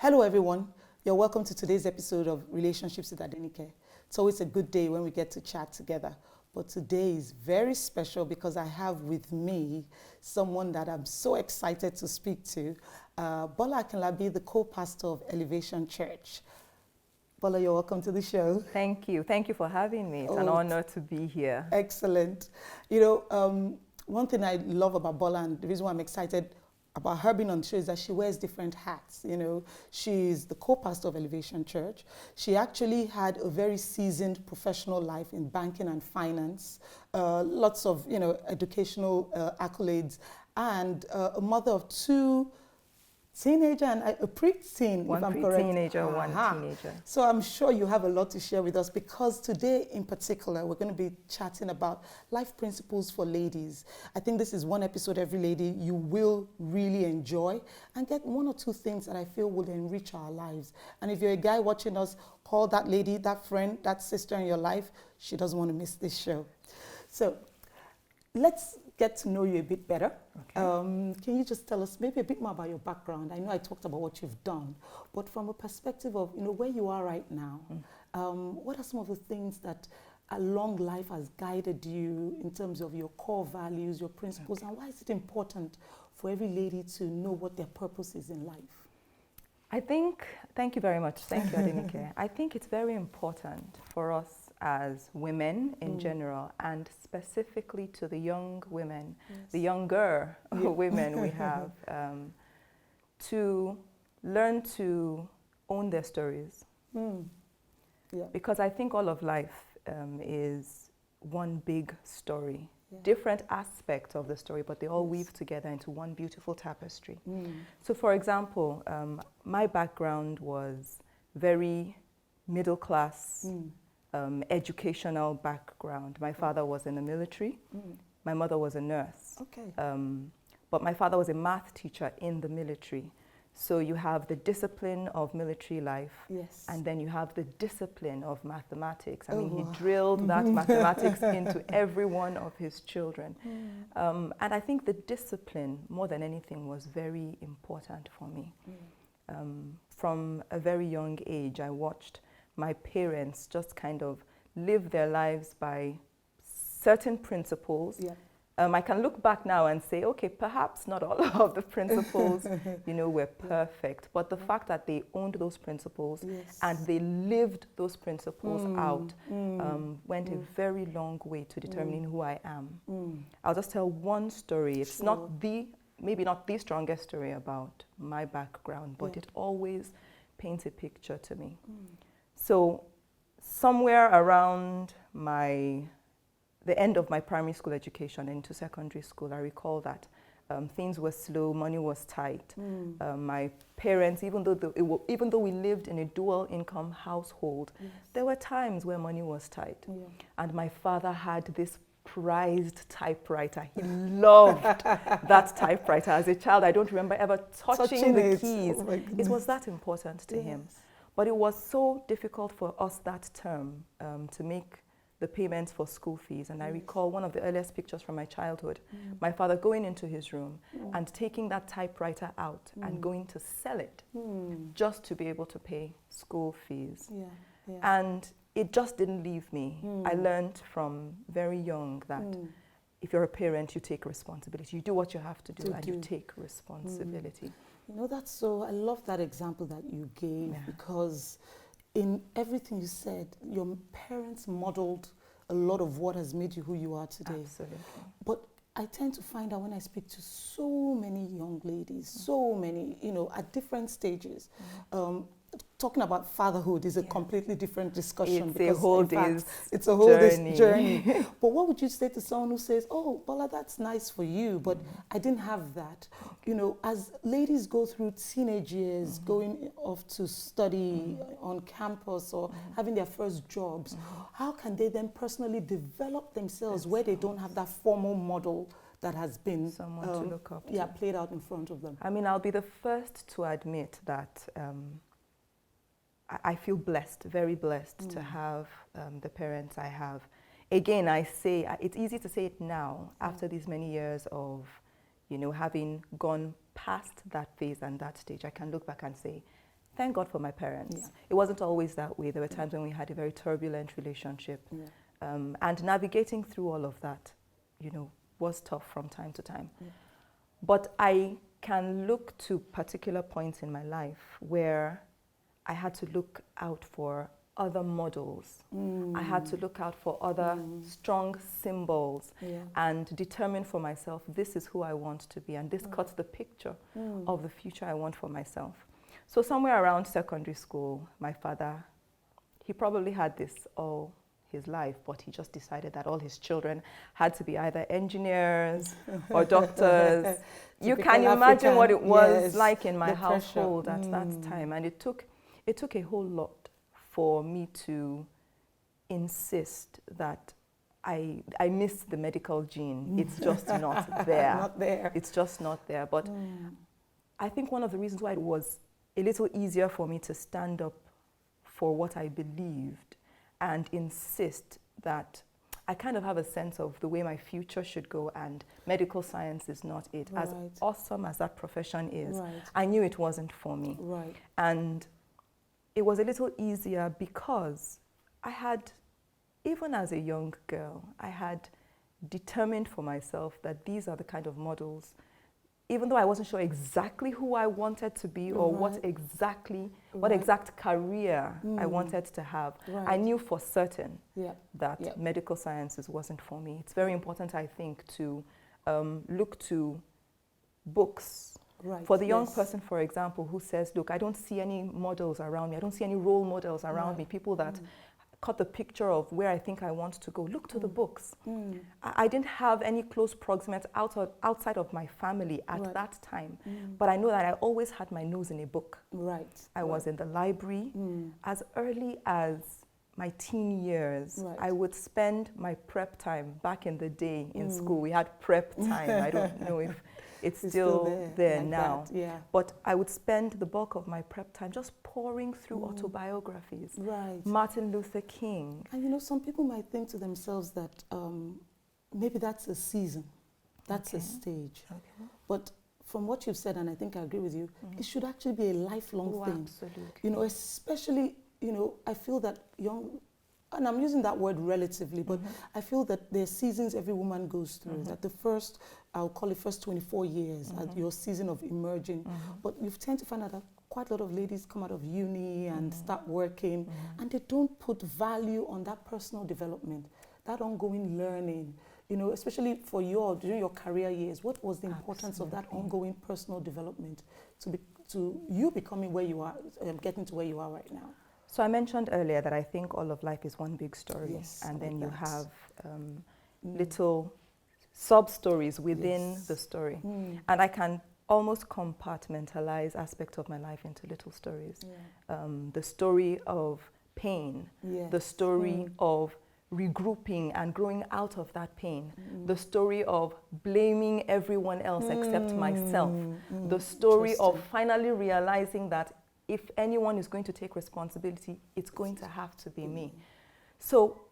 Hello everyone, you're welcome to today's episode of Relationships with Adenyke. It's always a good day when we get to chat together, but today is very special because I have with me someone that I'm so excited to speak to, Bola Akinlabi, the co-pastor of Elevation Church. Bola, you're welcome to the show. Thank you for having me. It's an honor to be here. Excellent. One thing I love about Bola, and the reason why I'm excited about her being on the show, is that she wears different hats. She's the co-pastor of Elevation Church. She actually had a very seasoned professional life in banking and finance, lots of educational accolades, and a mother of two teenager and a pre-teen, if I'm correct. One pre-teenager, one teenager. So I'm sure you have a lot to share with us, because today in particular, we're going to be chatting about life principles for ladies. I think this is one episode every lady you will really enjoy and get one or two things that I feel will enrich our lives. And if you're a guy watching us, call that lady, that friend, that sister in your life. She doesn't want to miss this show. So let's get to know you a bit better. Okay. Can you just tell us maybe a bit more about your background? I know I talked about what you've done, but from a perspective of where you are right now, what are some of the things that a long life has guided you in terms of your core values, your principles, and why is it important for every lady to know what their purpose is in life? Thank you very much. Thank you, Adenyke. I think it's very important for us as women in general, and specifically to the young women, the younger women we have, to learn to own their stories. Because I think all of life is one big story. Different aspects of the story, but they all weave together into one beautiful tapestry. So for example, my background was very middle class, educational background. My father was in the military. My mother was a nurse. Okay. But my father was a math teacher in the military. So you have the discipline of military life, and then you have the discipline of mathematics. I mean, he drilled that mathematics into every one of his children. And I think the discipline, more than anything, was very important for me. From a very young age, I watched my parents just kind of live their lives by certain principles. I can look back now and say, okay, perhaps not all of the principles, were perfect, but the fact that they owned those principles and they lived those principles out went a very long way to determining who I am. I'll just tell one story. It's maybe not the strongest story about my background, but it always paints a picture to me. So somewhere around the end of my primary school education into secondary school, I recall that things were slow, money was tight. My parents, even though we lived in a dual income household, there were times where money was tight. And my father had this prized typewriter. He loved that typewriter. As a child, I don't remember ever touching the keys. It was that important to him. But it was so difficult for us that term to make the payments for school fees. And I recall one of the earliest pictures from my childhood, my father going into his room and taking that typewriter out and going to sell it just to be able to pay school fees. And it just didn't leave me. I learned from very young that if you're a parent, you take responsibility. You do what you have to do, and you take responsibility. I love that example that you gave, because in everything you said, your parents modeled a lot of what has made you who you are today. Absolutely. But I tend to find out when I speak to so many young ladies, so many, at different stages, talking about fatherhood is a completely different discussion. It's a whole day's journey. But what would you say to someone who says, oh, Bola, that's nice for you, but I didn't have that. As ladies go through teenage years, going off to study on campus or having their first jobs, how can they then personally develop themselves where they don't have that formal model that has been someone to look up to. Played out in front of them? I mean, I'll be the first to admit that I feel blessed, very blessed to have the parents I have. Again, I say, it's easy to say it now, after these many years of, having gone past that phase and that stage. I can look back and say, thank God for my parents. Yeah. It wasn't always that way. There were times when we had a very turbulent relationship. Yeah. And navigating through all of that, you know, was tough from time to time. Yeah. But I can look to particular points in my life where I had to look out for other models. I had to look out for other strong symbols and determine for myself, this is who I want to be, and this cuts the picture of the future I want for myself. So somewhere around secondary school, my father, he probably had this all his life, but he just decided that all his children had to be either engineers or doctors. You can imagine what it was like in my household at that time. And it took a whole lot for me to insist that I miss the medical gene. It's just not there. Not there. It's just not there. But I think one of the reasons why it was a little easier for me to stand up for what I believed and insist that I kind of have a sense of the way my future should go, and medical science is not it. As awesome as that profession is, I knew it wasn't for me. And it was a little easier because I had, even as a young girl, I had determined for myself that these are the kind of models, even though I wasn't sure exactly who I wanted to be or what exact career I wanted to have. I knew for certain that medical sciences wasn't for me. It's very important, I think, to look to books. For the young person, for example, who says, look, I don't see any models around me. I don't see any role models around me, people that cut the picture of where I think I want to go. Look to the books. I didn't have any close proximate outside of my family at that time, but I know that I always had my nose in a book. I was in the library. As early as my teen years, I would spend my prep time back in the day in school. We had prep time. I don't know if it's still there like now. But I would spend the bulk of my prep time just pouring through autobiographies. Martin Luther King. And you know, some people might think to themselves that maybe that's a season, that's a stage. But from what you've said, and I think I agree with you, it should actually be a lifelong thing. Absolutely. You know, especially, you know, I feel that young, and I'm using that word relatively, but I feel that there are seasons every woman goes through, that the first, I'll call it first 24 years, your season of emerging. But you tend to find out that quite a lot of ladies come out of uni and start working, and they don't put value on that personal development, that ongoing learning. You know, especially for during your career years, what was the importance of that ongoing personal development to you becoming where you are, getting to where you are right now? So I mentioned earlier that I think all of life is one big story, and then you have little sub-stories within the story. And I can almost compartmentalize aspects of my life into little stories. The story of pain, the story of regrouping and growing out of that pain, the story of blaming everyone else except myself, the story of finally realizing that if anyone is going to take responsibility, it's going to have to be me. So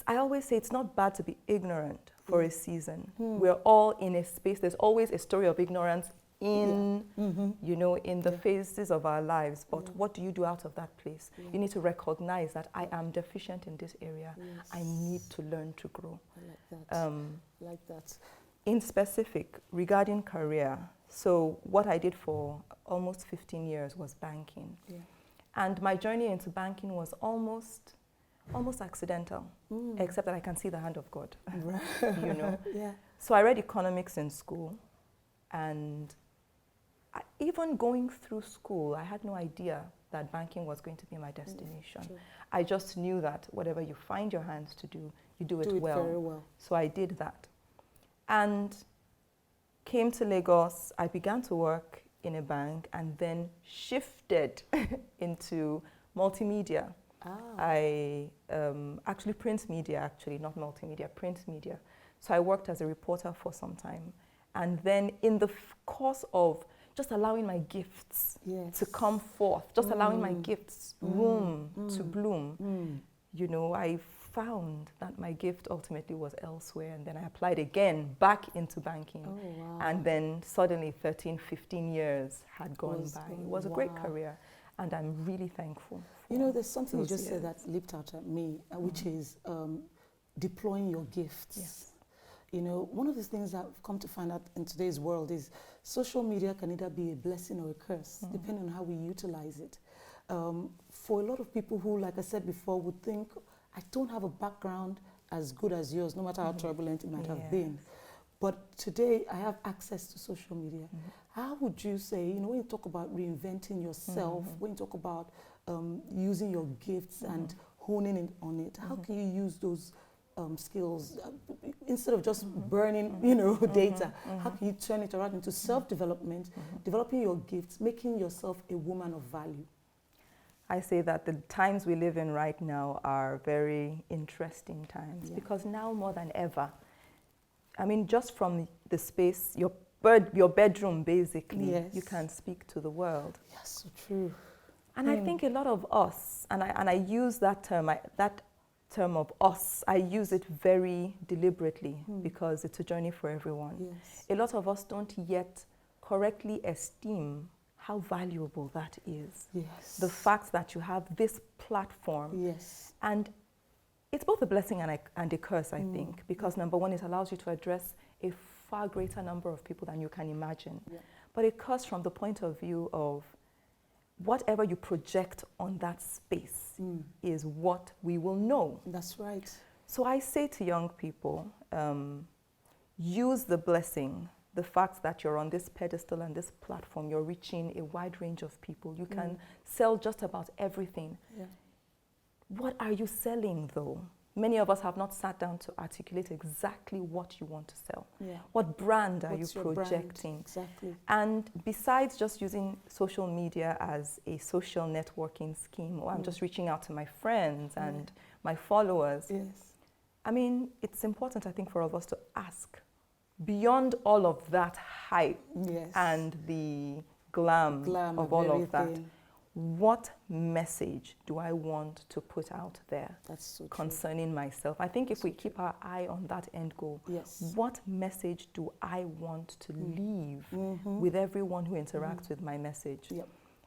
I always say it's not bad to be ignorant for a season. We're all in a space, there's always a story of ignorance in, you know, in the phases of our lives. But what do you do out of that place? You need to recognize that I am deficient in this area. I need to learn to grow. I like that. In specific, regarding career, so what I did for almost 15 years was banking. And my journey into banking was almost accidental, except that I can see the hand of God, you know. So I read economics in school, and even going through school, I had no idea that banking was going to be my destination. I just knew that whatever you find your hands to do, you do it well. Very well. So I did that. And came to Lagos, I began to work in a bank and then shifted into multimedia. I actually print media, not multimedia, print media. So I worked as a reporter for some time. And then in the course of just allowing my gifts to come forth, just allowing my gifts room to bloom, you know, I found that my gift ultimately was elsewhere, and then I applied again back into banking. Oh, wow. And then suddenly 13, 15 years had gone by. It was a great career, and I'm really thankful. You know, there's something you just said that leaped out at me, which is deploying your gifts. Yes. You know, one of the things that I've come to find out in today's world is social media can either be a blessing or a curse, depending on how we utilize it. For a lot of people who, like I said before, would think, I don't have a background as good as yours, no matter how turbulent it might have been. But today, I have access to social media. How would you say, you know, when you talk about reinventing yourself, when you talk about using your gifts and honing in on it, how can you use those skills instead of just burning, you know, data? How can you turn it around into self-development, developing your gifts, making yourself a woman of value? I say that the times we live in right now are very interesting times because now more than ever, I mean, just from the space, your bedroom basically, you can speak to the world. Yes, so true. And I think a lot of us, and I use that term of us, I use it very deliberately because it's a journey for everyone. Yes. A lot of us don't yet correctly esteem how valuable that is. Yes. The fact that you have this platform. Yes. And it's both a blessing and a curse, I think, because number one, it allows you to address a far greater number of people than you can imagine. Yeah. But a curse from the point of view of whatever you project on that space is what we will know. That's right. So I say to young people, use the blessing, the fact that you're on this pedestal and this platform, you're reaching a wide range of people. You can sell just about everything. Yeah. What are you selling, though? Many of us have not sat down to articulate exactly what you want to sell. Yeah. What brand are you projecting? Brand? Exactly. And besides just using social media as a social networking scheme, or I'm just reaching out to my friends and my followers, I mean, it's important, I think, for all of us to ask, beyond all of that hype and the glam of all of that, what message do I want to put out there concerning myself? I think if we keep our eye on that end goal, what message do I want to leave with everyone who interacts with my message?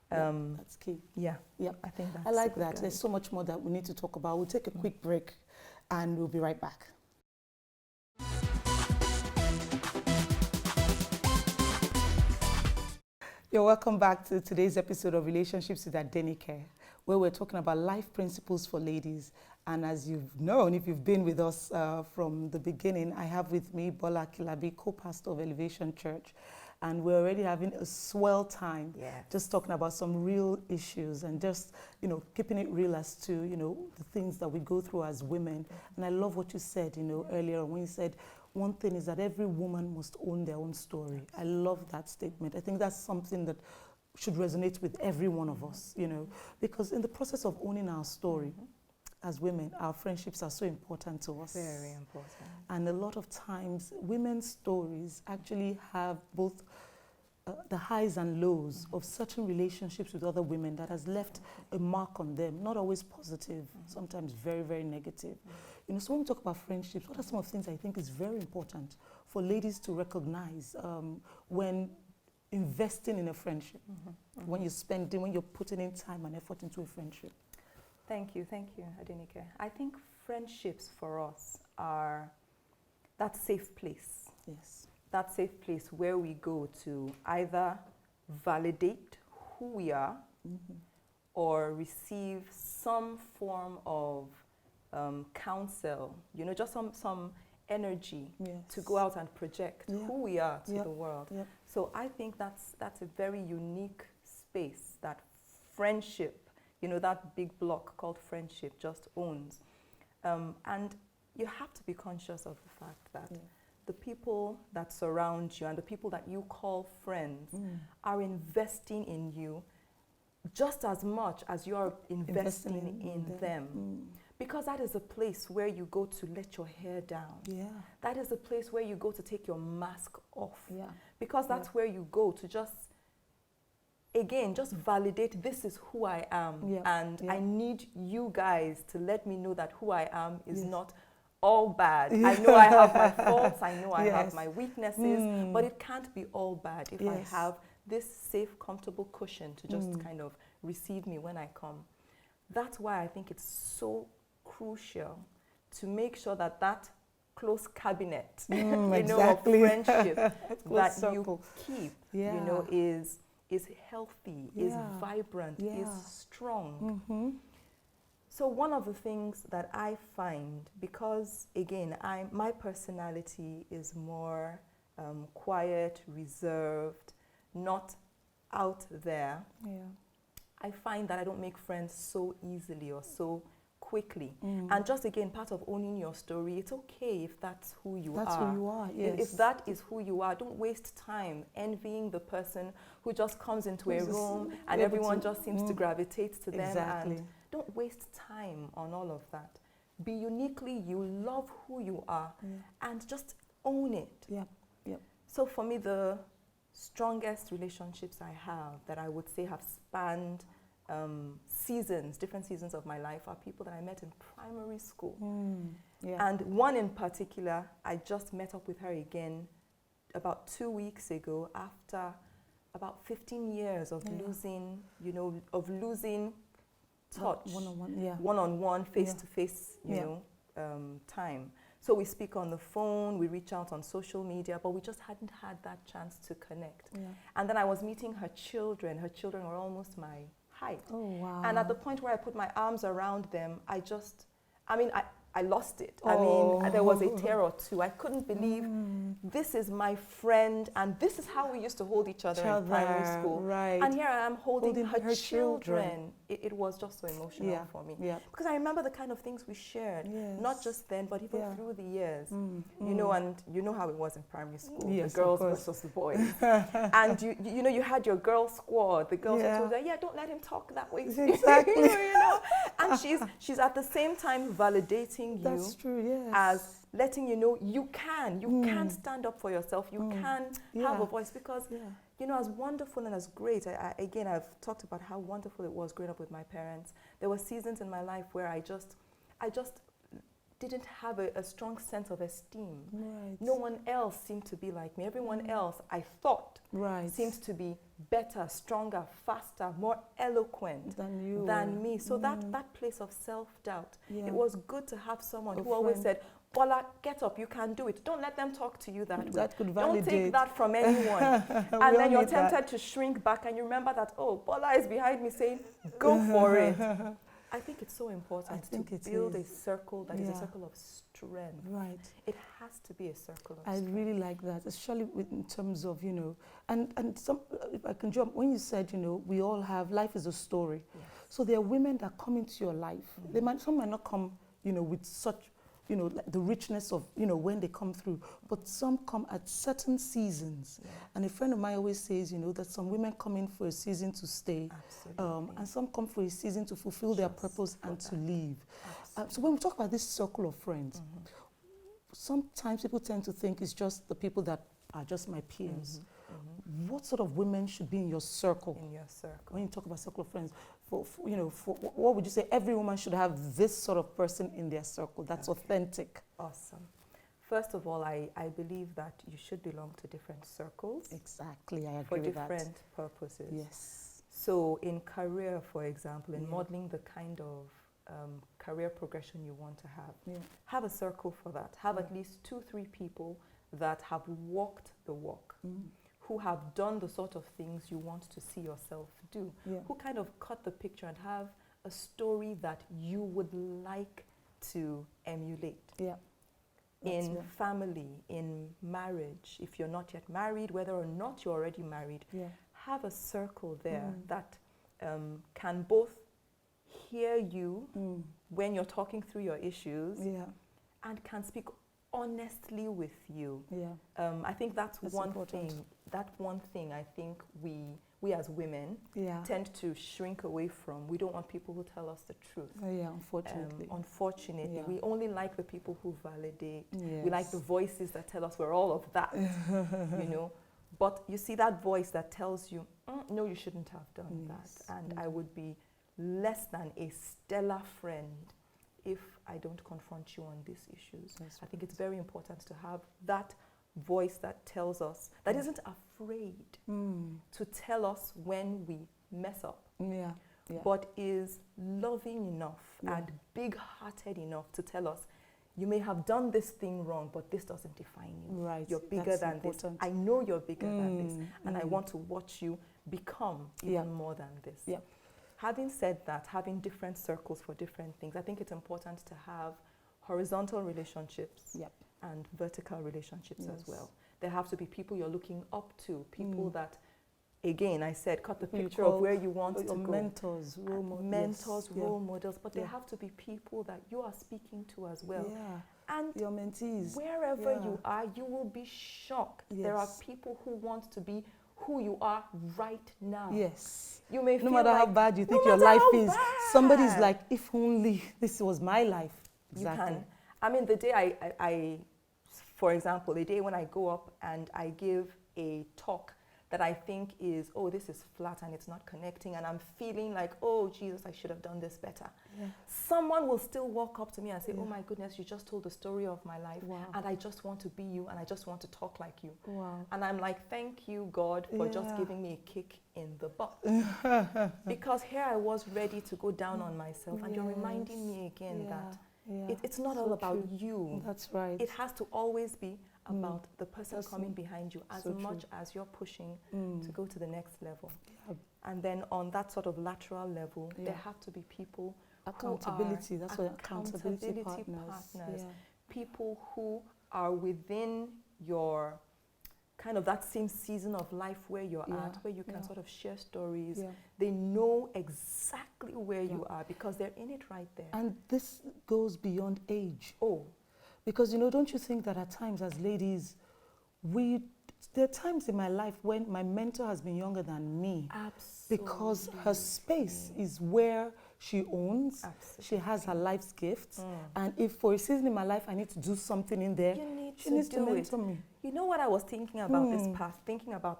That's key. Yeah, I think that's I like that. There's so much more that we need to talk about. We'll take a quick break and we'll be right back. You're welcome back to today's episode of Relationships with Adenyke, where we're talking about life principles for ladies. And as you've known, if you've been with us from the beginning, I have with me Bola Akinlabi, co-pastor of Elevation Church. And we're already having a swell time, just talking about some real issues and just, you know, keeping it real as to, you know, the things that we go through as women. And I love what you said, you know, earlier when you said, one thing is that every woman must own their own story. I love that statement. I think that's something that should resonate with every one of us, you know, because in the process of owning our story, as women, our friendships are so important to us. Very important. And a lot of times, women's stories actually have both the highs and lows of certain relationships with other women that has left a mark on them, not always positive, sometimes very, very negative. You know, so when we talk about friendships, what are some of the things I think is very important for ladies to recognize when investing in a friendship, when you're putting in time and effort into a friendship? Thank you, Adenyke. I think friendships for us are that safe place. Yes. That safe place where we go to either validate who we are or receive some form of counsel, you know, just some energy to go out and project who we are to the world. So I think that's a very unique space that friendship, you know, that big block called friendship just owns. And you have to be conscious of the fact that the people that surround you and the people that you call friends are investing in you just as much as you are investing in them. Because that is a place where you go to let your hair down. That is a place where you go to take your mask off. Because that's where you go to just again, just validate this is who I am. And I need you guys to let me know that who I am is not all bad. I know I have my faults, I know I have my weaknesses, but it can't be all bad if I have this safe, comfortable cushion to just kind of receive me when I come. That's why I think it's so crucial to make sure that that close cabinet, you know, of friendship that you keep, you know, is healthy, is vibrant, is strong. So one of the things that I find, because again, my personality is more quiet, reserved, not out there, I find that I don't make friends so easily or so quickly. And just again, part of owning your story, it's okay if that's who you are. That's who you are, yes. If that is who you are, don't waste time envying the person who just comes into a room and everyone just seems to gravitate to them. And don't waste time on all of that. Be uniquely you, love who you are, and just own it. So for me, the strongest relationships I have that I would say have spanned seasons, different seasons of my life, are people that I met in primary school. And one in particular, I just met up with her again about 2 weeks ago after about 15 years of losing, you know, of losing touch, one-on-one, face-to-face, you know, time. So we speak on the phone, we reach out on social media, but we just hadn't had that chance to connect. And then I was meeting her children. Her children were almost my height. And at the point where I put my arms around them, I lost it. I mean, there was a tear or two. I couldn't believe this is my friend, and this is how we used to hold each other in primary school. And here I am holding her children. It was just so emotional for me. Because I remember the kind of things we shared, not just then, but even through the years. You know, and you know how it was in primary school, the girls versus the boys. And you know, you had your girl squad. The girls were told, don't let him talk that way. Exactly. You know? And she's at the same time validating you as letting you know you can stand up for yourself, you can have a voice, because you know, as wonderful and as great, again, I've talked about how wonderful it was growing up with my parents. There were seasons in my life where I just didn't have a strong sense of esteem. No one else seemed to be like me. Everyone else, I thought, seemed to be better, stronger, faster, more eloquent than me. So that place of self-doubt, it was good to have someone who always said, Bola, get up, you can do it. Don't let them talk to you that way. That could validate. Don't take that from anyone. And then you're tempted to shrink back, and you remember that, oh, Bola is behind me saying, go for it. I think it's so important to build a circle that is a circle of strength. It has to be a circle of strength. I really like that, especially in terms of, you know, and some, if I can jump, when you said, you know, we all have, life is a story. So there are women that come into your life. Some might not come, you know, with such, you know, like the richness of, you know, when they come through, but some come at certain seasons. And a friend of mine always says, you know, that some women come in for a season to stay, and some come for a season to fulfill their purpose and to leave. So when we talk about this circle of friends, sometimes people tend to think it's just the people that are just my peers. What sort of women should be in your circle? In your circle. When you talk about circle of friends, you know, what would you say every woman should have this sort of person in their circle that's authentic? Awesome. First of all, I believe that you should belong to different circles. Exactly, I agree with that. For different purposes. Yes. So in career, for example, in modeling the kind of career progression you want to have a circle for that. Have at least 2-3 people that have walked the walk, who have done the sort of things you want to see yourself do, who kind of cut the picture and have a story that you would like to emulate. In family, in marriage, if you're not yet married, whether or not you're already married, have a circle there that can both hear you when you're talking through your issues and can speak honestly with you. I think that's one important thing. That one thing I think we as women tend to shrink away from. We don't want people who tell us the truth. Unfortunately. We only like the people who validate. We like the voices that tell us we're all of that, you know. But you see that voice that tells you, no, you shouldn't have done Yes. that. And I would be less than a stellar friend if I don't confront you on these issues. I think it's very important to have that voice that tells us, that isn't afraid to tell us when we mess up, but is loving enough and big-hearted enough to tell us, you may have done this thing wrong, but this doesn't define you. Right. You're bigger than this. I know you're bigger than this, and I want to watch you become even more than this. Yeah. Having said that, having different circles for different things, I think it's important to have horizontal relationships and vertical relationships as well. There have to be people you're looking up to, people that, again, I said, cut the picture of where you want to go. Mentors, role models. Mentors, role models, but there have to be people that you are speaking to as well. And your mentees. Wherever you are, you will be shocked. There are people who want to be who you are right now. Yes. You may no matter how bad you think your life is, somebody's like, if only this was my life. Exactly. You can. I mean, the day I, for example, the day when I go up and I give a talk that I think is, oh, this is flat and it's not connecting, and I'm feeling like, oh, Jesus, I should have done this better. Someone will still walk up to me and say, oh my goodness, you just told the story of my life, and I just want to be you, and I just want to talk like you. And I'm like, thank you, God, for just giving me a kick in the butt. Because here I was ready to go down on myself, and you're reminding me again that it's not all about you. That's right. It has to always be about the person coming behind you as much as you're pushing to go to the next level. And then on that sort of lateral level, there have to be people accountability. Who are that's what accountability partners. People who are within your kind of that same season of life where you're at, where you can sort of share stories. They know exactly where you are because they're in it right there. And this goes beyond age. Oh. Because, don't you think that at times as ladies, there are times in my life when my mentor has been younger than me. Absolutely. Because her space is where she owns. Absolutely. She has her life's gifts. And if for a season in my life I need to do something in there, she needs to mentor me. You know what I was thinking about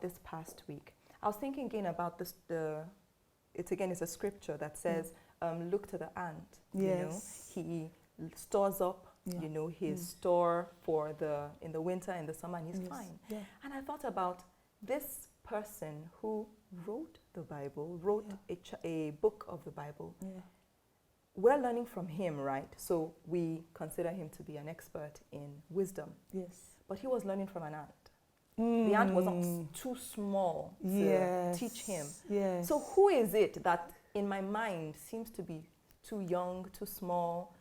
this past week? I was thinking again about this, it's a scripture that says, look to the ant. Yes. He stores up his store for in the winter and the summer, and he's fine. And I thought about this person who wrote the Bible, wrote a book of the Bible. We're learning from him, right? So we consider him to be an expert in wisdom. Yes. But he was learning from an ant. The ant was not too small to teach him. Yes. So who is it that in my mind seems to be too young, too small?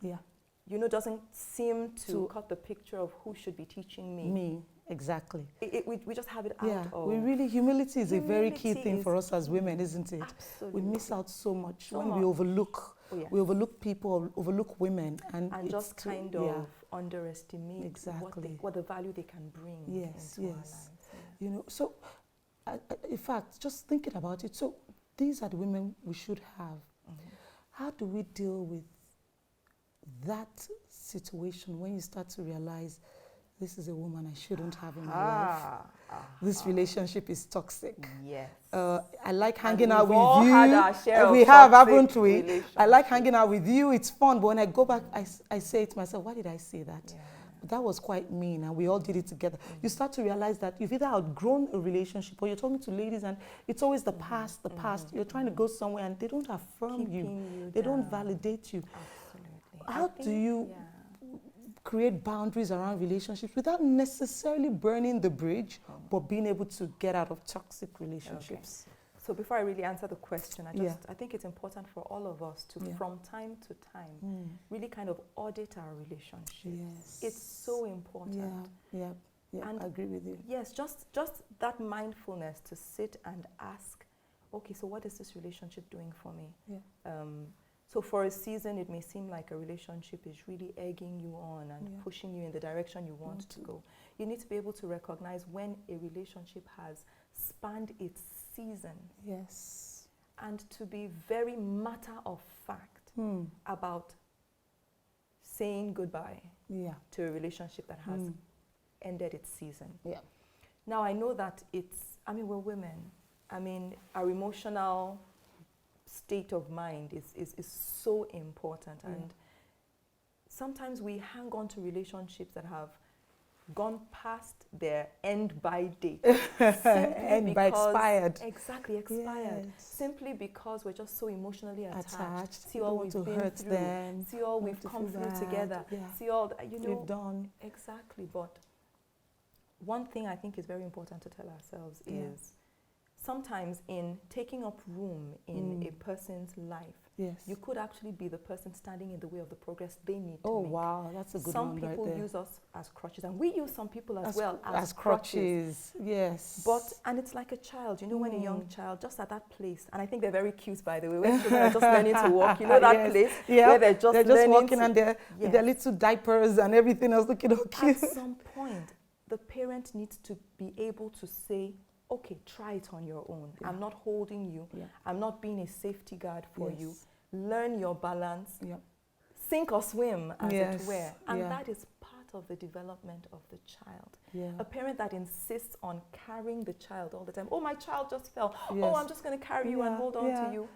Doesn't seem to cut the picture of who should be teaching me. Me, exactly. We just have it out of... Humility is a very key thing for us as women, isn't it? Absolutely. We miss out so much when we overlook. We overlook people, overlook women. And just kind of underestimate exactly what the value they can bring into our lives. So in fact, just thinking about it, so these are the women we should have. How do we deal with that situation when you start to realize this is a woman I shouldn't have in my life? This relationship is toxic. Yes. I like hanging out with you. Had our share we of have, haven't we? I like hanging out with you. It's fun. But when I go back, I say to myself, why did I say that? But that was quite mean, and we all did it together. You start to realize that you've either outgrown a relationship or you're talking to ladies and it's always the past, the past. You're trying to go somewhere and they don't affirm you. They don't validate you. Absolutely. How do you create boundaries around relationships without necessarily burning the bridge, but being able to get out of toxic relationships? Okay. So before I really answer the question, I think it's important for all of us to, from time to time, really kind of audit our relationships. Yes. It's so important. Yeah, and I agree with you. Yes, just that mindfulness to sit and ask, okay, so what is this relationship doing for me? So for a season, it may seem like a relationship is really egging you on and pushing you in the direction you want to go. You need to be able to recognize when a relationship has spanned its season. Yes. And to be very matter of fact about saying goodbye to a relationship that has ended its season. Now, I know that we're women. I mean, our emotional state of mind is so important. And sometimes we hang on to relationships that have gone past their end-by date. End-by expired. Exactly, expired. Yes. Simply because we're just so emotionally attached. See all we've been through. Them. See all we've come through together. Yeah. See all that, you know. We've done. Exactly. But one thing I think is very important to tell ourselves is sometimes in taking up room in a person's life, you could actually be the person standing in the way of the progress they need to make. Oh, wow, that's a good one right there. Some people use us as crutches, and we use some people as well as crutches. Yes. And it's like a child, you know, when a young child, just at that place, and I think they're very cute, by the way, when children are just learning to walk, you know that place where they're just walking and they're with their little diapers and everything else looking all cute. At some point, the parent needs to be able to say, okay, try it on your own. I'm not holding you. I'm not being a safety guard for you. Learn your balance. Sink or swim, as it were. And that is part of the development of the child. A parent that insists on carrying the child all the time. Oh, my child just fell. Oh, I'm just going to carry you and hold on to you.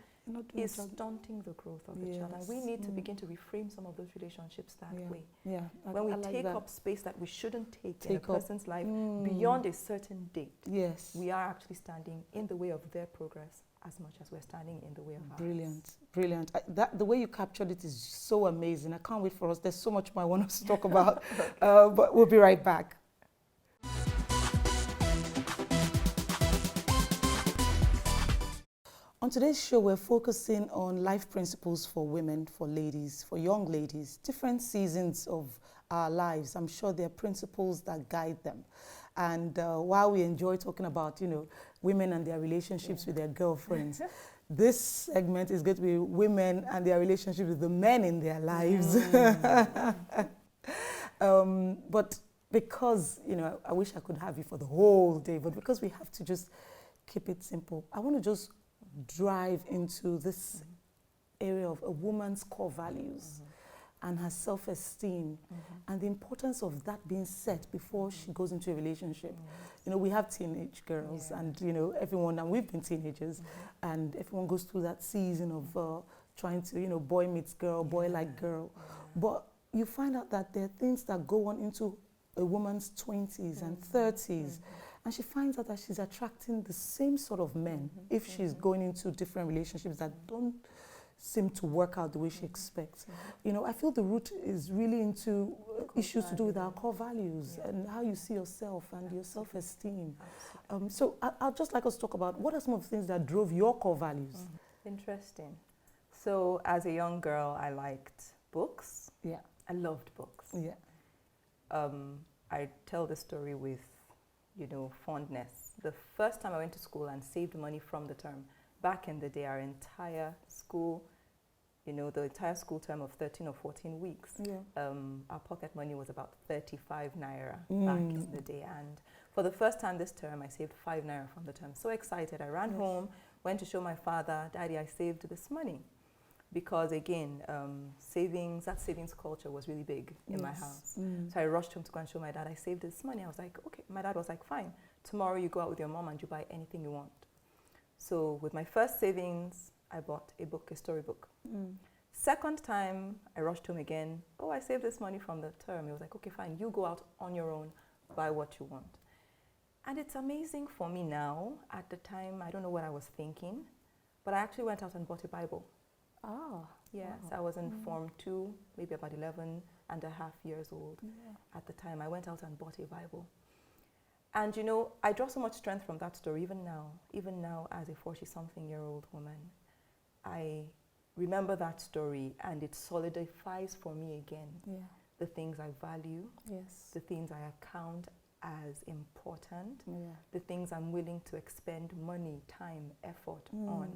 Is stunting the growth of the child. And we need to begin to reframe some of those relationships that way. When we take up space that we shouldn't take in a person's life beyond a certain date, we are actually standing in the way of their progress as much as we're standing in the way of ours. Brilliant. The way you captured it is so amazing. I can't wait for us. There's so much more I want us to talk about, but we'll be right back. On today's show, we're focusing on life principles for women, for ladies, for young ladies, different seasons of our lives. I'm sure there are principles that guide them. And while we enjoy talking about, you know, women and their relationships with their girlfriends, this segment is going to be women and their relationship with the men in their lives. But because, you know, I wish I could have you for the whole day, but because we have to just keep it simple, I want to just drive into this area of a woman's core values and her self-esteem and the importance of that being set before she goes into a relationship. You know, we have teenage girls and, you know, everyone, and we've been teenagers, and everyone goes through that season of trying to, you know, boy meets girl, boy like girl. But you find out that there are things that go on into a woman's 20s and 30s. And she finds out that she's attracting the same sort of men if she's going into different relationships that don't seem to work out the way she expects. You know, I feel the root is really into issues to do with our core values and how you see yourself and your self-esteem. So I'd just like us to talk about what are some of the things that drove your core values? Interesting. So as a young girl, I liked books. I loved books. I tell the story with, you know, fondness. The first time I went to school and saved money from the term, back in the day, our entire school, you know, the entire school term of 13 or 14 weeks, our pocket money was about 35 naira back in the day. And for the first time this term, I saved 5 naira from the term. So excited. I ran home, went to show my father, Daddy, I saved this money. Because again, that savings culture was really big in my house. So I rushed home to go and show my dad, I saved this money. I was like, okay. My dad was like, fine. Tomorrow you go out with your mom and you buy anything you want. So with my first savings, I bought a book, a storybook. Second time, I rushed home again. Oh, I saved this money from the term. He was like, okay, fine. You go out on your own, buy what you want. And it's amazing for me now. At the time, I don't know what I was thinking, but I actually went out and bought a Bible. Yes, wow. I was in Form 2, maybe about 11 and a half years old at the time. I went out and bought a Bible. And you know, I draw so much strength from that story, even now as a 40-something-year-old woman. I remember that story and it solidifies for me again the things I value, the things I account as important, the things I'm willing to expend money, time, effort on.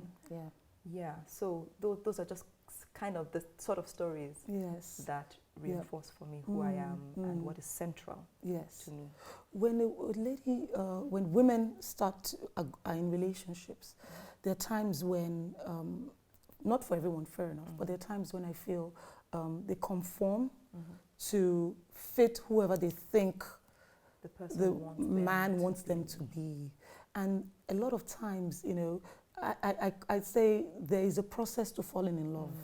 So those are just kind of the sort of stories that reinforce for me who I am and what is central to me. When when women start are in relationships, there are times when, not for everyone, fair enough, but there are times when I feel they conform to fit whoever they think the man wants them to be. And a lot of times, you know, I'd say there is a process to falling in love.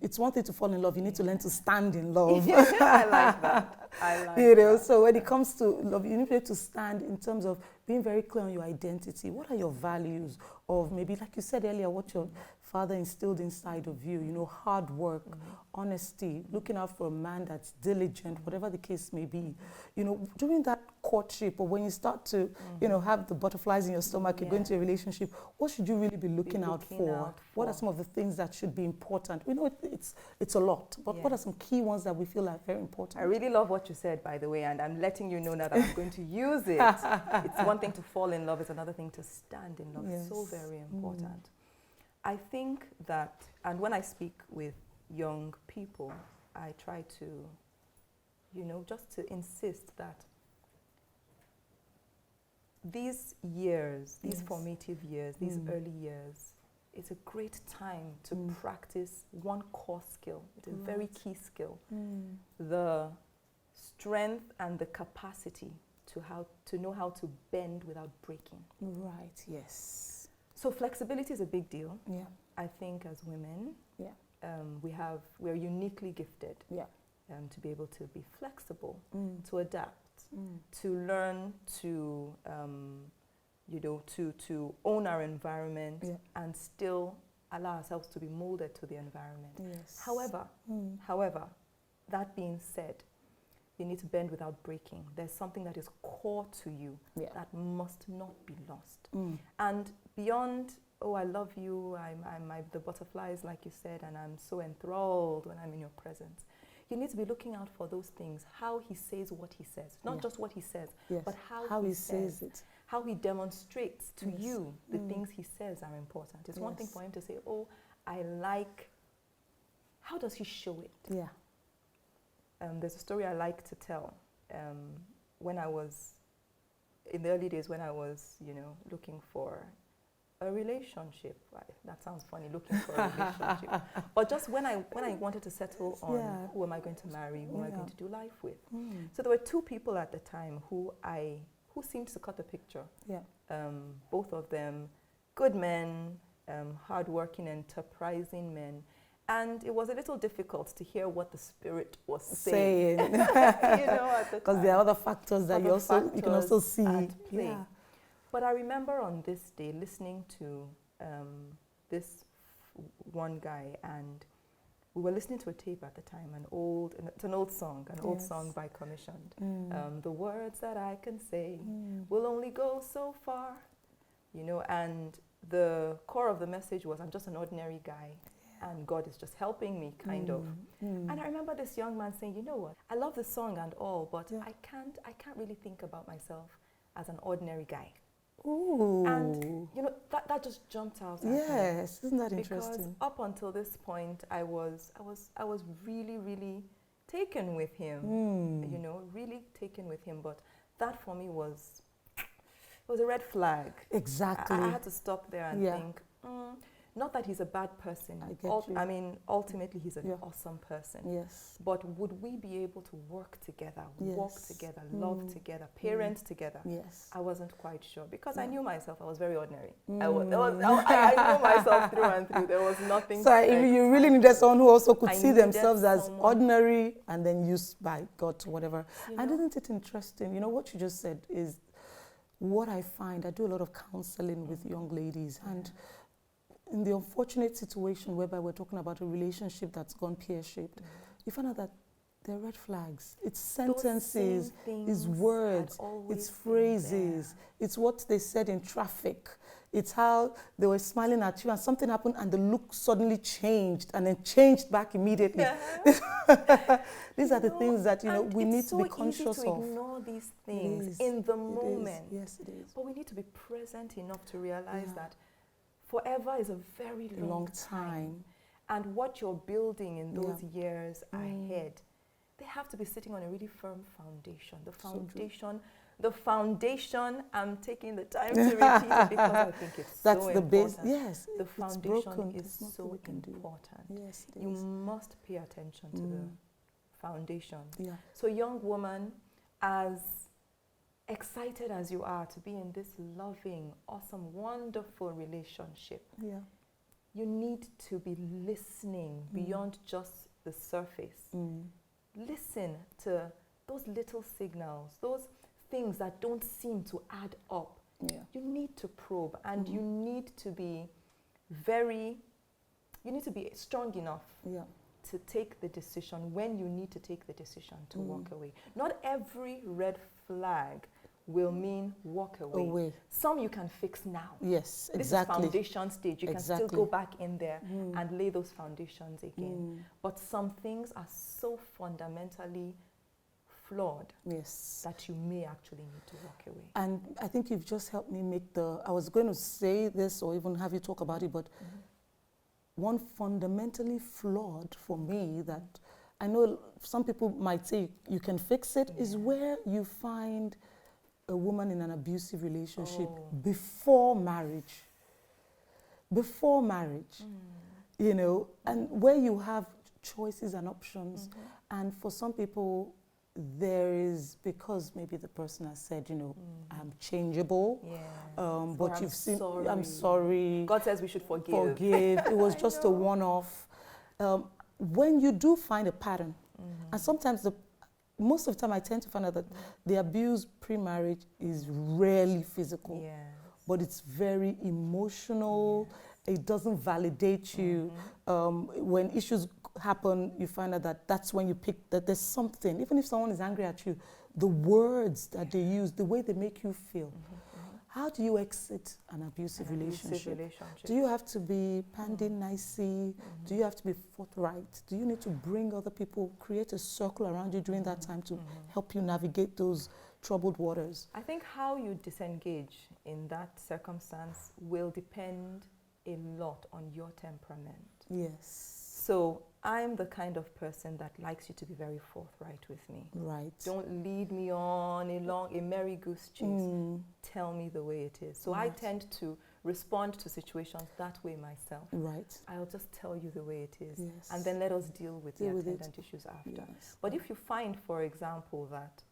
It's one thing to fall in love. You need to learn to stand in love. I like that. I like you know, that. so when it comes to love, you need to stand in terms of being very clear on your identity. What are your values? Of maybe, like you said earlier, what your father instilled inside of you. You know, hard work, honesty, looking out for a man that's diligent, whatever the case may be. You know, during that courtship, or when you start to, you know, have the butterflies in your stomach, you're going to a relationship, what should you really be looking out for? What are some of the things that should be important? We know it's a lot, but what are some key ones that we feel are very important? I really love what you said, by the way, and I'm letting you know now that I'm going to use it. It's one thing to fall in love, it's another thing to stand in love. Yes. So very important. I think that, and when I speak with young people, I try to, you know, just to insist that these years, these formative years, these early years, it's a great time to practice one core skill. It's a very key skill. The strength and the capacity to know how to bend without breaking. Right, yes. So flexibility is a big deal. Yeah. I think as women, we're uniquely gifted to be able to be flexible, to adapt, to learn to, you know, to own our environment and still allow ourselves to be molded to the environment. Yes. However, that being said, you need to bend without breaking. There's something that is core to you that must not be lost. And beyond, oh, I love you, I'm the butterflies, like you said, and I'm so enthralled when I'm in your presence. You need to be looking out for those things, how he says what he says. Not just what he says, but how he says it. How he demonstrates to you the things he says are important. It's one thing for him to say, oh, I like, how does he show it? Yeah. There's a story I like to tell. When I was, in the early days when I was, you know, looking for a relationship. That sounds funny, looking for a relationship. But just when I wanted to settle on who am I going to marry, who am I going to do life with. So there were two people at the time who seemed to cut the picture. Yeah. Both of them good men, hardworking, enterprising men. And it was a little difficult to hear what the spirit was saying. You know, at the time. Because there are other factors that you can also see at play. Yeah. But I remember on this day listening to this one guy, and we were listening to a tape at the time, it's an old song by Commissioned. The words that I can say will only go so far, you know, and the core of the message was, I'm just an ordinary guy. And God is just helping me, kind of. And I remember this young man saying, you know what, I love the song and all, but I can't really think about myself as an ordinary guy. Ooh. And, you know, that just jumped out at me. Yes, isn't that interesting? Because up until this point, I was really, really taken with him, you know, really taken with him. But that for me was a red flag. Exactly. I had to stop there and think, not that he's a bad person. I mean, ultimately, he's an awesome person. Yes. But would we be able to work together, walk together, love together, parent together? Yes. I wasn't quite sure because I knew myself. I was very ordinary. I knew myself through and through. There was nothing. So you really needed someone who also could see themselves as ordinary and then used by God to whatever. You know? And isn't it interesting? You know, what you just said is what I find. I do a lot of counseling with young ladies, and in the unfortunate situation whereby we're talking about a relationship that's gone pear-shaped, you find out that there are red flags. It's sentences, it's words, it's phrases, it's what they said in traffic. It's how they were smiling at you and something happened and the look suddenly changed and then changed back immediately. These are the things that, you know, we need to be conscious of. It's so easy to ignore these things in the moment. Yes, it is. But we need to be present enough to realize that forever is a very long time. And what you're building in those years ahead, they have to be sitting on a really firm foundation. The foundation, I'm taking the time to repeat it because I think it's so important. That's the base, yes. The foundation is so important. Yes, it is. You must pay attention to the foundation. Yeah. So young woman, as excited as you are to be in this loving, awesome, wonderful relationship, you need to be listening beyond just the surface. Listen to those little signals, those things that don't seem to add up. You need to probe, and you need to be strong enough to take the decision when you need to take the decision to walk away. Not every red flag will mean walk away. Some you can fix now. Yes, exactly. This is foundation stage. You can still go back in there and lay those foundations again. But some things are so fundamentally flawed that you may actually need to walk away. And I think you've just helped me make I was going to say this or even have you talk about it, but one fundamentally flawed for me that I know some people might say you can fix it is where you find a woman in an abusive relationship before marriage. Before marriage, you know, and where you have choices and options. And for some people, there is, because maybe the person has said, you know, I'm changeable, but you've seen, I'm sorry. God says we should forgive. It was just a one-off. When you do find a pattern, and sometimes most of the time I tend to find out that the abuse pre-marriage is rarely physical, but it's very emotional. It doesn't validate you. When issues happen, you find out that that's when you pick that there's something. Even if someone is angry at you, the words that they use, the way they make you feel. How do you exit an abusive relationship? Do you have to be panding nicey? Do you have to be forthright? Do you need to bring other people, create a circle around you during that time to help you navigate those troubled waters? I think how you disengage in that circumstance will depend a lot on your temperament. Yes. So I'm the kind of person that likes you to be very forthright with me. Right. Don't lead me on a merry goose chase. Tell me the way it is. So I tend to respond to situations that way myself. Right. I'll just tell you the way it is. Yes. And then let us deal with the attendant issues after. Yes. But if you find, for example, that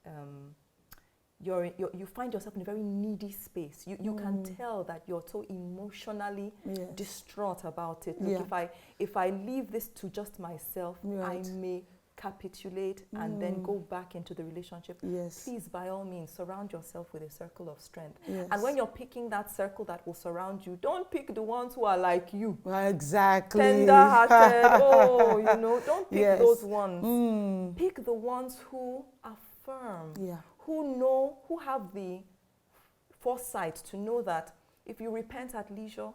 you find yourself in a very needy space. You can tell that you're so emotionally distraught about it. Look, if I leave this to just myself, I may capitulate and then go back into the relationship. Please, by all means, surround yourself with a circle of strength. And when you're picking that circle that will surround you, don't pick the ones who are like you. Exactly. Tender-hearted. Don't pick those ones. Pick the ones who are firm. Who have the foresight to know that if you repent at leisure,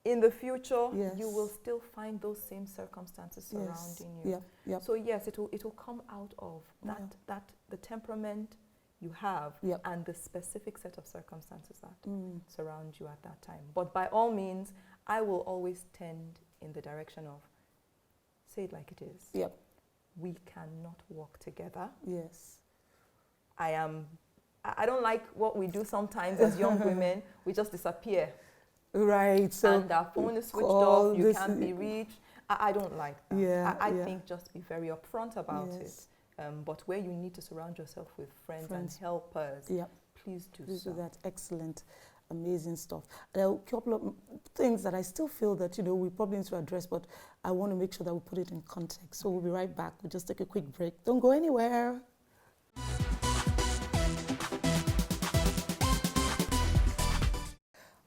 in the future, you will still find those same circumstances surrounding you. So yes, it will come out of that the temperament you have and the specific set of circumstances that surround you at that time. But by all means, I will always tend in the direction of say it like it is. We cannot work together. I don't like what we do sometimes as young women. We just disappear. Right. So and our phone is switched off. You can't be reached. I don't like that. I think just be very upfront about it. But where you need to surround yourself with friends. And helpers, please do so. That's excellent. Amazing stuff. There are a couple of things that I still feel that, we probably need to address, but I want to make sure that we put it in context. So we'll be right back. We'll just take a quick break. Don't go anywhere.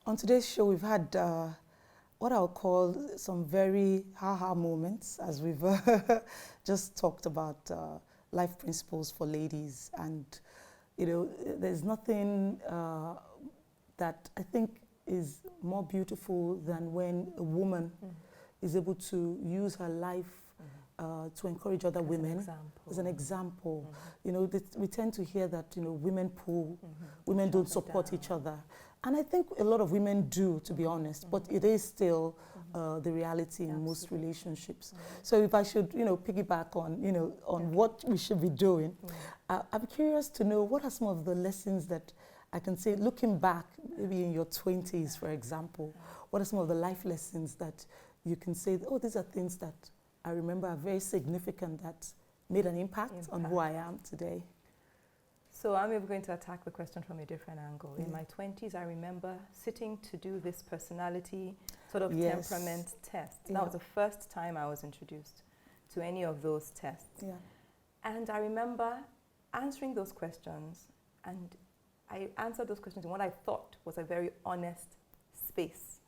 On today's show, we've had what I'll call some very ha-ha moments, as we've just talked about life principles for ladies. And, there's nothing that I think is more beautiful than when a woman is able to use her life to encourage other women as an example. We tend to hear that, women pull, women don't support each other. And I think a lot of women do, to be honest, but it is still the reality in most relationships. So if I should, piggyback on what we should be doing, I'm curious to know what are some of the lessons that I can say, looking back, maybe in your 20s, for example, what are some of the life lessons that you can say, oh, these are things that I remember are very significant that made an impact on who I am today? So I'm even going to attack the question from a different angle. In my 20s, I remember sitting to do this personality sort of temperament test. That was the first time I was introduced to any of those tests. Yeah. And I remember answering those questions, and I answered those questions in what I thought was a very honest space.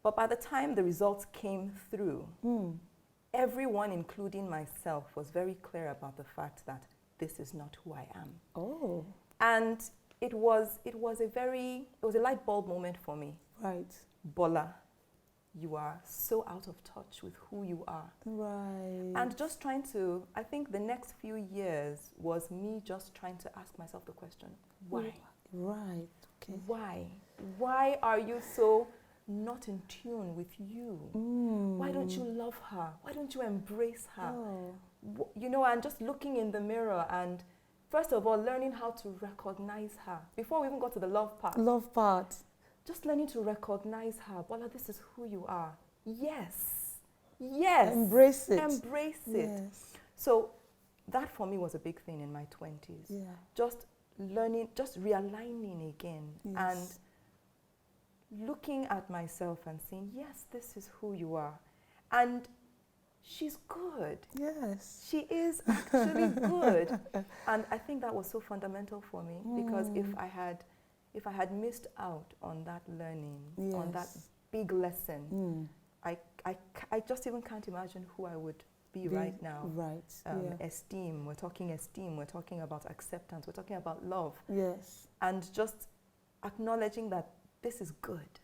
But by the time the results came through, everyone, including myself, was very clear about the fact that this is not who I am. Oh. And it was a light bulb moment for me. Right. Bola, you are so out of touch with who you are. Right. And just trying to, I think the next few years was me just trying to ask myself the question, why? Right. Okay. Why? Why are you so not in tune with you? Why don't you love her? Why don't you embrace her? You know, and just looking in the mirror and first of all, learning how to recognize her. Before we even got to the love part. Love part. Just learning to recognize her. Bola, this is who you are. Yes. Yes. Embrace it. Embrace it. Yes. So that for me was a big thing in my 20s. Yeah. Just learning, just realigning again. Yes. And looking at myself and saying, yes, this is who you are. And she's good. Yes. She is actually good. And I think that was so fundamental for me because if I had missed out on that learning, on that big lesson, I just even can't imagine who I would be right now. Right. Esteem, we're talking about acceptance, we're talking about love. Yes. And just acknowledging that this is good.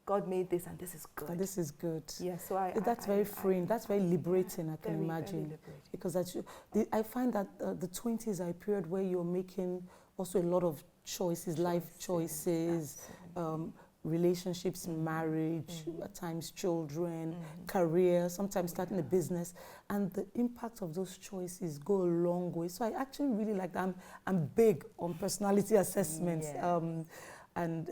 God made this and this is good. And this is good. Yeah, so that's very freeing. That's very liberating, I can imagine. Very because I find that the 20s are a period where you're making also a lot of choices, life choices, relationships, marriage, at times children, career, sometimes starting a business. And the impact of those choices go a long way. So I actually really like that. I'm big on personality assessments. Yeah. And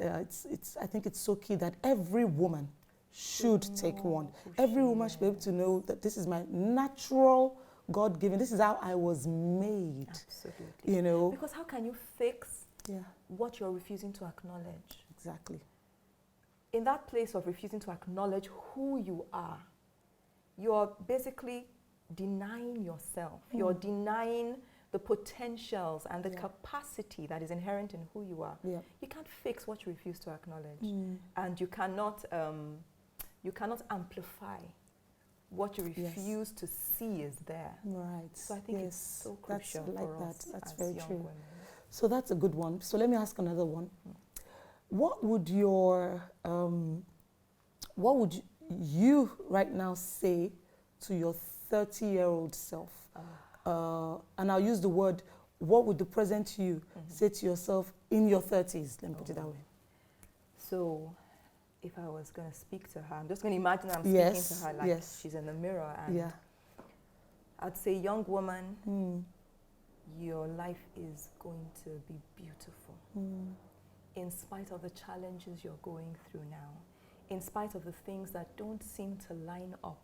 I think it's so key that every woman should take one. Every woman should be able to know that this is my natural, God-given, this is how I was made. Absolutely. You know? Because how can you fix what you're refusing to acknowledge? Exactly. In that place of refusing to acknowledge who you are, you're basically denying yourself. You're denying the potentials and the capacity that is inherent in who you are. You can't fix what you refuse to acknowledge, and you cannot amplify what you refuse to see is there. Right. So I think it's so crucial for us That's as very young true. women. So that's a good one. So let me ask another one. What would you right now say to your 30-year-old self? And I'll use the word, what would the present you say to yourself in your 30s? Let me put it that way. So if I was going to speak to her, I'm just going to imagine I'm speaking to her like she's in the mirror. And I'd say, young woman, your life is going to be beautiful. In spite of the challenges you're going through now, in spite of the things that don't seem to line up,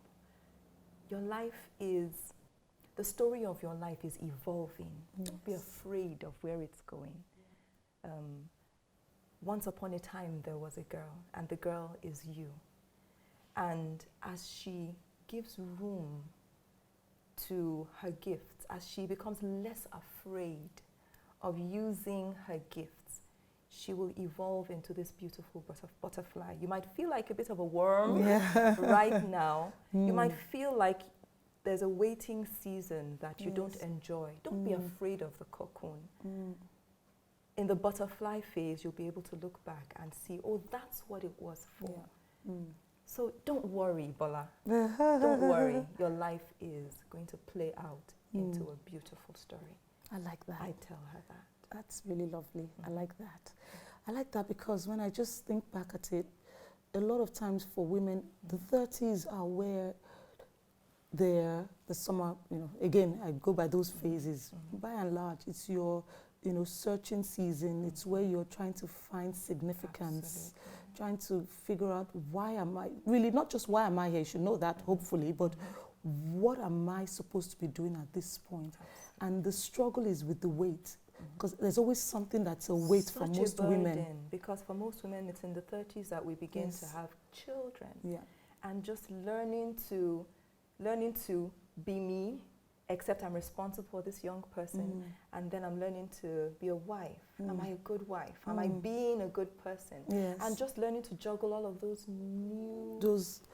the story of your life is evolving. Don't be afraid of where it's going. Once upon a time, there was a girl, and the girl is you. And as she gives room to her gifts, as she becomes less afraid of using her gifts, she will evolve into this beautiful butterfly. You might feel like a bit of a worm right now. You might feel like there's a waiting season that you don't enjoy. Don't be afraid of the cocoon. In the butterfly phase, you'll be able to look back and see, oh, that's what it was for. So don't worry, Bola. Don't worry. Your life is going to play out into a beautiful story. I like that. I tell her that. That's really lovely. I like that. I like that because when I just think back at it, a lot of times for women, the 30s are where the summer, again, I go by those phases. By and large, it's your, searching season. It's where you're trying to find significance, trying to figure out why am I, really not just why am I here, you should know that hopefully, but what am I supposed to be doing at this point? And the struggle is with the weight. Because there's always something that's a weight for most women. Because for most women, it's in the 30s that we begin to have children. Yeah. And just learning to be me, except I'm responsible for this young person, and then I'm learning to be a wife. Am I a good wife? Am I being a good person? Yes. And just learning to juggle all of those new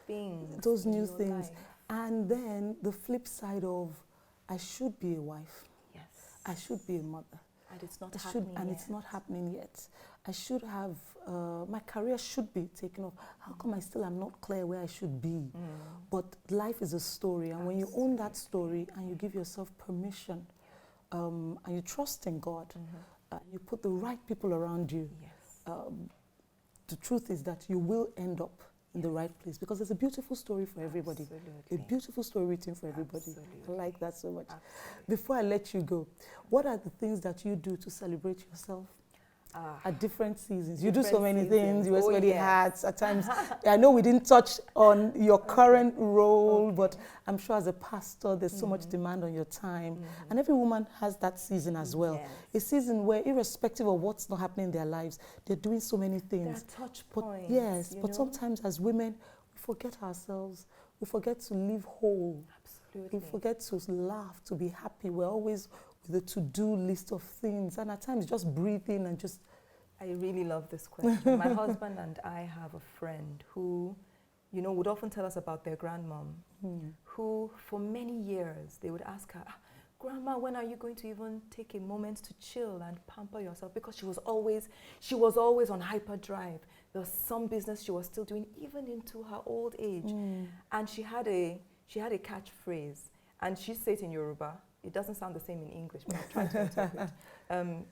things. Those new things. Life. And then the flip side of, I should be a wife. Yes. I should be a mother. And it's not happening yet. And it's not happening yet. I should have, my career should be taken off. How come I still am not clear where I should be? But life is a story, and when you own that story and you give yourself permission, and you trust in God, you put the right people around you, the truth is that you will end up in the right place, because there's a beautiful story for everybody. Absolutely. A beautiful story written for everybody. Absolutely. I like that so much. Absolutely. Before I let you go, what are the things that you do to celebrate yourself? At different seasons. You do so many things. You wear so many hats. At times, I know we didn't touch on your current role, but I'm sure as a pastor, there's so much demand on your time. And every woman has that season as well. Yes. A season where, irrespective of what's not happening in their lives, they're doing so many things. There are touch points. Yes, but sometimes as women, we forget ourselves. We forget to live whole. Absolutely. We forget to laugh, to be happy. We're always the to-do list of things, and at times just breathing and just... I really love this question. My husband and I have a friend who, you know, would often tell us about their grandmom, who for many years they would ask her, Grandma, when are you going to even take a moment to chill and pamper yourself? Because she was always on hyperdrive. There was some business she was still doing even into her old age. And she had a catchphrase, and she said it in Yoruba. It doesn't sound the same in English, but I'm trying to interpret.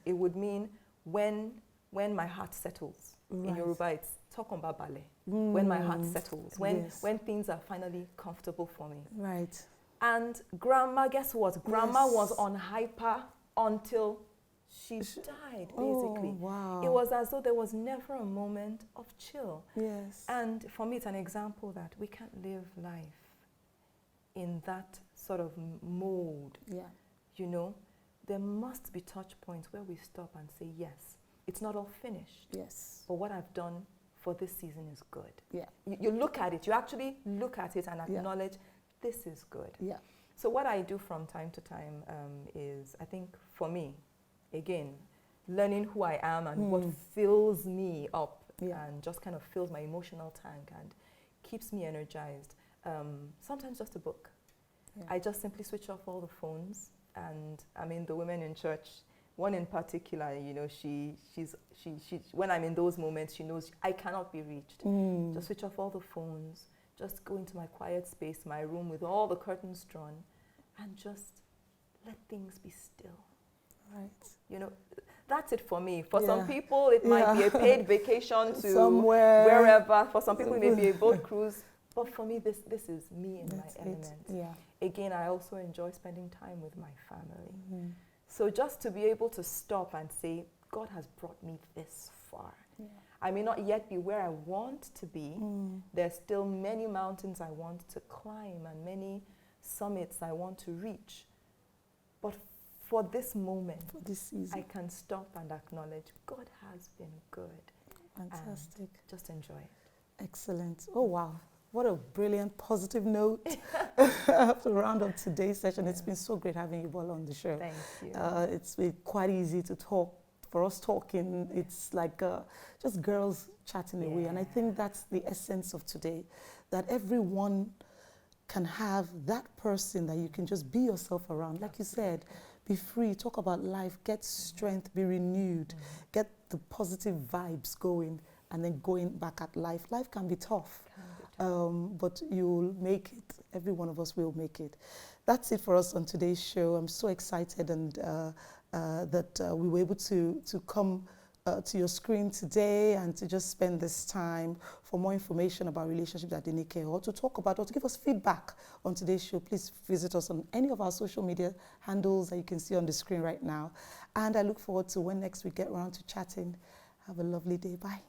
It would mean when my heart settles. Right. In Yoruba, it's tokomba bale. When my heart settles, when things are finally comfortable for me. Right. And Grandma, guess what? Grandma was on hyper until she died, basically. Oh, wow. It was as though there was never a moment of chill. Yes. And for me, it's an example that we can't live life in that sort of mode. Yeah. You know, there must be touch points where we stop and say, yes, it's not all finished. Yes. But what I've done for this season is good. Yeah. You look at it, you actually look at it and acknowledge this is good. Yeah. So what I do from time to time is, I think for me, again, learning who I am and what fills me up and just kind of fills my emotional tank and keeps me energized. Sometimes just a book. Yeah. I just simply switch off all the phones, and I mean the women in church, one in particular, you know, she when I'm in those moments, she knows I cannot be reached. Just switch off all the phones, just go into my quiet space, my room with all the curtains drawn, and just let things be still. Right. You know, that's it for me. For some people, it might be a paid vacation to somewhere, wherever. For some people, it may be a boat cruise. But for me, this is me in my element. Yeah. Again, I also enjoy spending time with my family. So just to be able to stop and say, God has brought me this far. Yeah. I may not yet be where I want to be. There's still many mountains I want to climb and many summits I want to reach. But for this moment, for this season, I can stop and acknowledge God has been good. Fantastic. And just enjoy it. Excellent. Oh, wow. What a brilliant, positive note to round up today's session. Yeah. It's been so great having you all on the show. Thank you. It's been quite easy to talk. For us talking, it's like just girls chatting away. And I think that's the essence of today, that everyone can have that person that you can just be yourself around. Like you said, be free, talk about life, get strength, be renewed, get the positive vibes going, and then going back at life. Life can be tough. But you'll make it. Every one of us will make it. That's it for us on today's show. I'm so excited and that we were able to come to your screen today and to just spend this time. For more information about relationships at Adenyke, or to talk about or to give us feedback on today's show, please visit us on any of our social media handles that you can see on the screen right now. And I look forward to when next we get around to chatting. Have a lovely day. Bye.